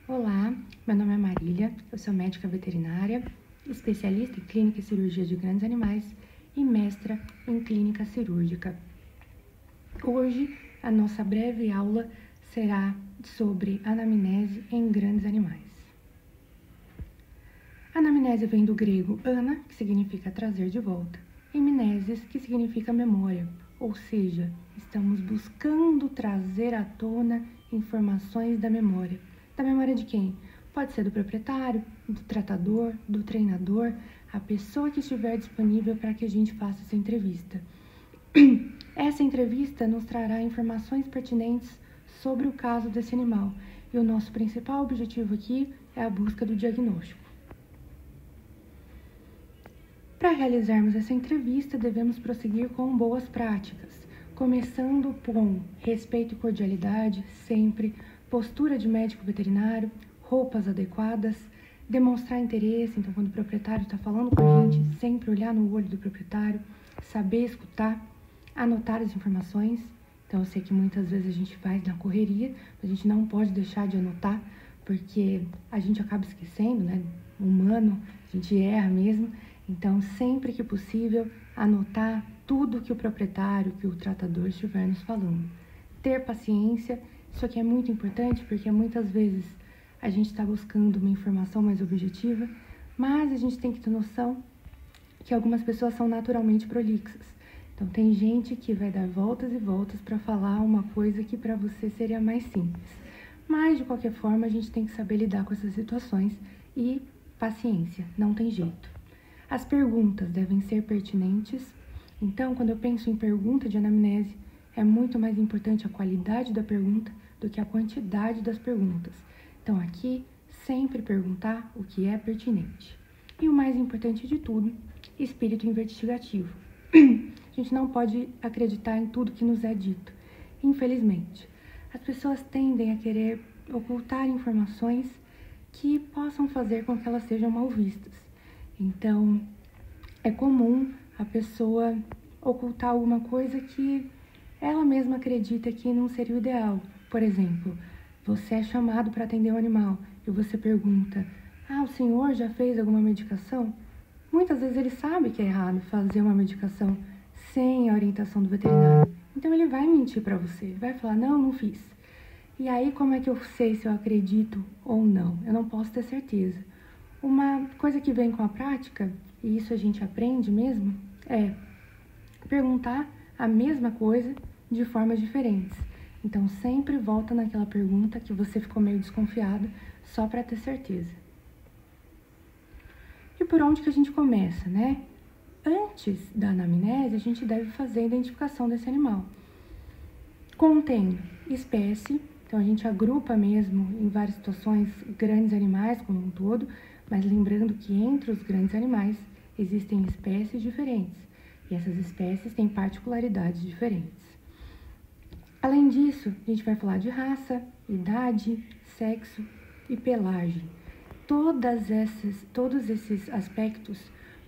Olá, meu nome é Marília, eu sou médica veterinária, especialista em clínica e cirurgia de grandes animais e mestra em clínica cirúrgica. Hoje, a nossa breve aula será sobre anamnese em grandes animais. Anamnese vem do grego ana, que significa trazer de volta, e mnesis, que significa memória, ou seja, estamos buscando trazer à tona informações da memória. Da memória de quem? Pode ser do proprietário, do tratador, do treinador, a pessoa que estiver disponível para que a gente faça essa entrevista. Essa entrevista nos trará informações pertinentes sobre o caso desse animal, e o nosso principal objetivo aqui é a busca do diagnóstico. Para realizarmos essa entrevista, devemos prosseguir com boas práticas, começando com respeito e cordialidade, sempre, postura de médico veterinário, roupas adequadas, demonstrar interesse, então quando o proprietário está falando com a gente, sempre olhar no olho do proprietário, saber escutar, anotar as informações. Então eu sei que muitas vezes a gente vai na correria, mas a gente não pode deixar de anotar, porque a gente acaba esquecendo, né? Humano, a gente erra mesmo. Então, sempre que possível, anotar tudo que o proprietário, que o tratador estiver nos falando. Ter paciência, isso aqui é muito importante porque muitas vezes a gente está buscando uma informação mais objetiva, mas a gente tem que ter noção que algumas pessoas são naturalmente prolixas. Então, tem gente que vai dar voltas e voltas para falar uma coisa que para você seria mais simples. Mas, de qualquer forma, a gente tem que saber lidar com essas situações e paciência, não tem jeito. As perguntas devem ser pertinentes. Então, quando eu penso em pergunta de anamnese, é muito mais importante a qualidade da pergunta do que a quantidade das perguntas. Então, aqui, sempre perguntar o que é pertinente. E o mais importante de tudo, espírito investigativo. A gente não pode acreditar em tudo que nos é dito, infelizmente. As pessoas tendem a querer ocultar informações que possam fazer com que elas sejam mal vistas. Então, é comum a pessoa ocultar alguma coisa que ela mesma acredita que não seria o ideal. Por exemplo, você é chamado para atender um animal e você pergunta: o senhor já fez alguma medicação? Muitas vezes ele sabe que é errado fazer uma medicação sem a orientação do veterinário. Então, ele vai mentir para você, vai falar: não fiz. E aí, como é que eu sei se eu acredito ou não? Eu não posso ter certeza. Uma coisa que vem com a prática, e isso a gente aprende mesmo, é perguntar a mesma coisa de formas diferentes. Então, sempre volta naquela pergunta que você ficou meio desconfiado, só para ter certeza. E por onde que a gente começa, né? Antes da anamnese, a gente deve fazer a identificação desse animal. Contém espécie, então a gente agrupa mesmo em várias situações grandes animais como um todo, mas lembrando que entre os grandes animais existem espécies diferentes, e essas espécies têm particularidades diferentes. Além disso, a gente vai falar de raça, idade, sexo e pelagem. Todos esses aspectos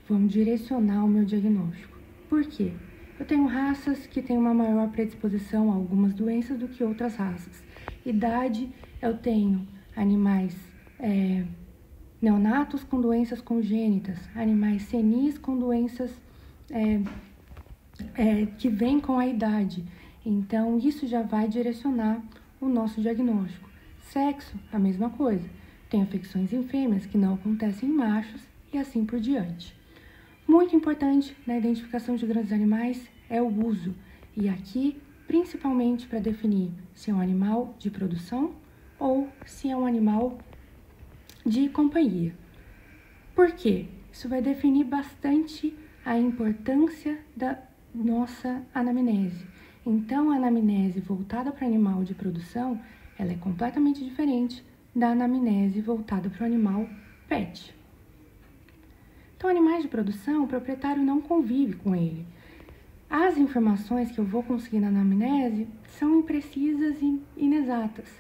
vão direcionar o meu diagnóstico. Por quê? Eu tenho raças que têm uma maior predisposição a algumas doenças do que outras raças. Idade, eu tenho animais neonatos com doenças congênitas, animais senis com doenças que vêm com a idade. Então, isso já vai direcionar o nosso diagnóstico. Sexo, a mesma coisa. Tem afecções em fêmeas que não acontecem em machos e assim por diante. Muito importante na identificação de grandes animais é o uso. E aqui, principalmente para definir se é um animal de produção ou se é um animal de companhia. Por quê? Isso vai definir bastante a importância da nossa anamnese. Então, a anamnese voltada para animal de produção, ela é completamente diferente da anamnese voltada para o animal pet. Então, animais de produção, o proprietário não convive com ele. As informações que eu vou conseguir na anamnese são imprecisas e inexatas.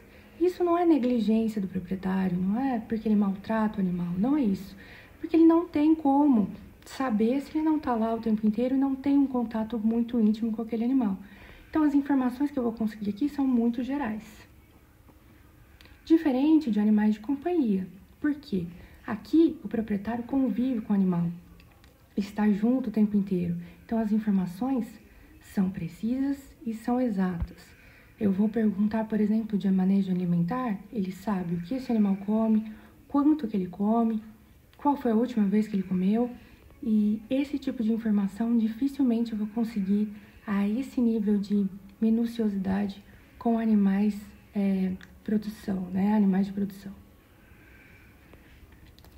Isso não é negligência do proprietário, não é porque ele maltrata o animal, não é isso. Porque ele não tem como saber se ele não está lá o tempo inteiro e não tem um contato muito íntimo com aquele animal. Então, as informações que eu vou conseguir aqui são muito gerais. diferente de animais de companhia. Por quê? Aqui, o proprietário convive com o animal, está junto o tempo inteiro. Então, as informações são precisas e são exatas. Eu vou perguntar, por exemplo, de manejo alimentar, ele sabe o que esse animal come, quanto que ele come, qual foi a última vez que ele comeu, e esse tipo de informação dificilmente eu vou conseguir a esse nível de minuciosidade com animais animais de produção.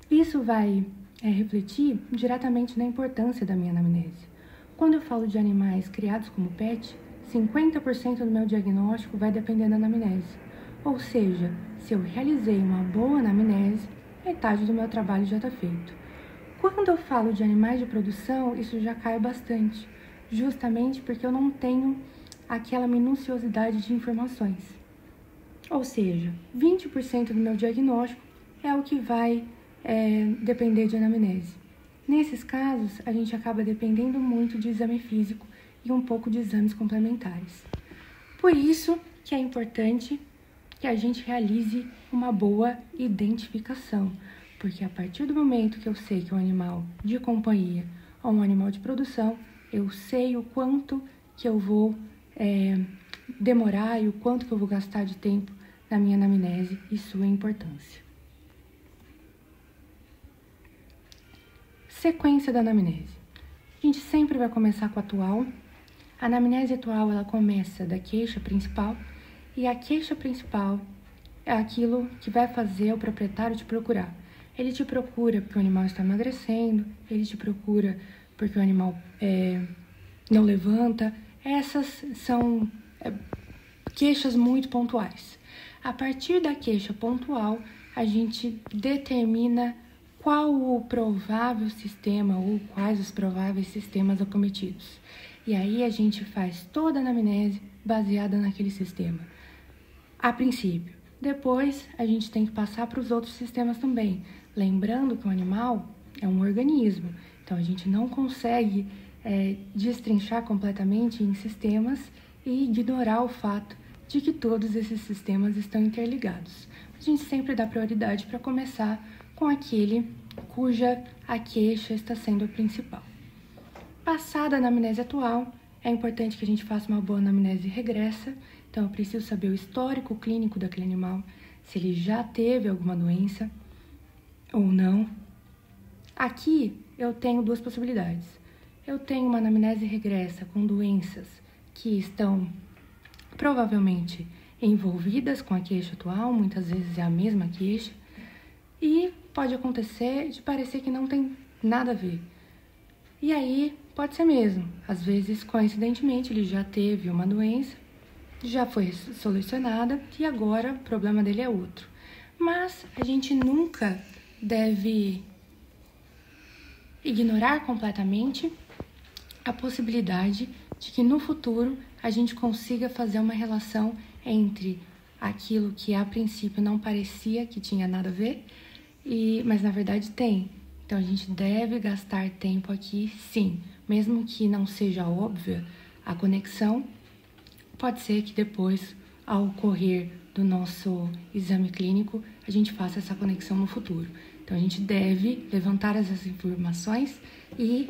Isso vai refletir diretamente na importância da minha anamnese. Quando eu falo de animais criados como pet, 50% do meu diagnóstico vai depender da anamnese. Ou seja, se eu realizei uma boa anamnese, metade do meu trabalho já está feito. Quando eu falo de animais de produção, isso já cai bastante, justamente porque eu não tenho aquela minuciosidade de informações. Ou seja, 20% do meu diagnóstico é o que vai depender de anamnese. Nesses casos, a gente acaba dependendo muito de exame físico e um pouco de exames complementares. Por isso que é importante que a gente realize uma boa identificação, porque a partir do momento que eu sei que é um animal de companhia ou um animal de produção, eu sei o quanto que eu vou demorar e o quanto que eu vou gastar de tempo na minha anamnese e sua importância. Sequência da anamnese. A gente sempre vai começar com a atual. A anamnese atual, ela começa da queixa principal, e a queixa principal é aquilo que vai fazer o proprietário te procurar. Ele te procura porque o animal está emagrecendo, ele te procura porque o animal não levanta. Essas são queixas muito pontuais. A partir da queixa pontual, a gente determina qual o provável sistema ou quais os prováveis sistemas acometidos. E aí a gente faz toda a anamnese baseada naquele sistema, a princípio. Depois, a gente tem que passar para os outros sistemas também. Lembrando que o animal é um organismo, então a gente não consegue destrinchar completamente em sistemas e ignorar o fato de que todos esses sistemas estão interligados. A gente sempre dá prioridade para começar com aquele cuja a queixa está sendo a principal. Passada a anamnese atual, é importante que a gente faça uma boa anamnese regressa. Então, eu preciso saber o histórico clínico daquele animal, se ele já teve alguma doença ou não. Aqui, eu tenho duas possibilidades. Eu tenho uma anamnese regressa com doenças que estão provavelmente envolvidas com a queixa atual, muitas vezes é a mesma queixa, e pode acontecer de parecer que não tem nada a ver. E aí, pode ser mesmo. Às vezes, coincidentemente, ele já teve uma doença, já foi solucionada e agora o problema dele é outro. Mas a gente nunca deve ignorar completamente a possibilidade de que no futuro a gente consiga fazer uma relação entre aquilo que a princípio não parecia que tinha nada a ver, mas na verdade tem. Então a gente deve gastar tempo aqui, sim, mesmo que não seja óbvia a conexão. Pode ser que depois, ao ocorrer do nosso exame clínico, a gente faça essa conexão no futuro. Então a gente deve levantar essas informações e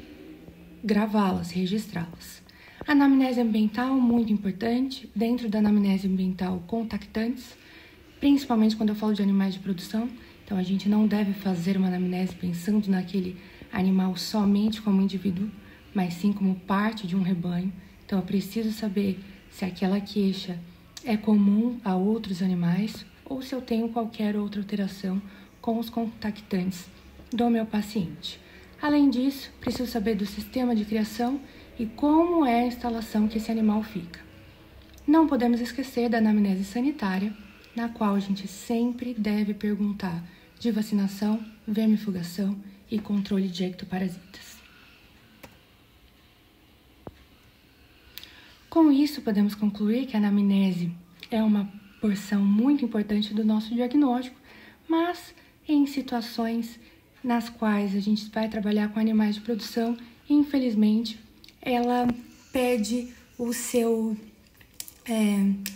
gravá-las, registrá-las. A anamnese ambiental, muito importante. Dentro da anamnese ambiental, contactantes, principalmente quando eu falo de animais de produção. Então, a gente não deve fazer uma anamnese pensando naquele animal somente como indivíduo, mas sim como parte de um rebanho. Então, eu preciso saber se aquela queixa é comum a outros animais ou se eu tenho qualquer outra alteração com os contactantes do meu paciente. Além disso, preciso saber do sistema de criação e como é a instalação que esse animal fica. Não podemos esquecer da anamnese sanitária, na qual a gente sempre deve perguntar de vacinação, vermifugação e controle de ectoparasitas. Com isso, podemos concluir que a anamnese é uma porção muito importante do nosso diagnóstico, mas em situações nas quais a gente vai trabalhar com animais de produção, infelizmente, ela pede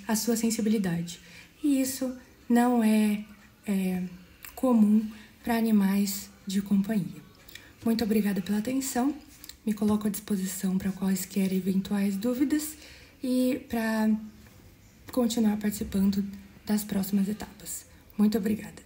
a sua sensibilidade. E isso não é comum para animais de companhia. Muito obrigada pela atenção, me coloco à disposição para quaisquer eventuais dúvidas e para continuar participando das próximas etapas. Muito obrigada.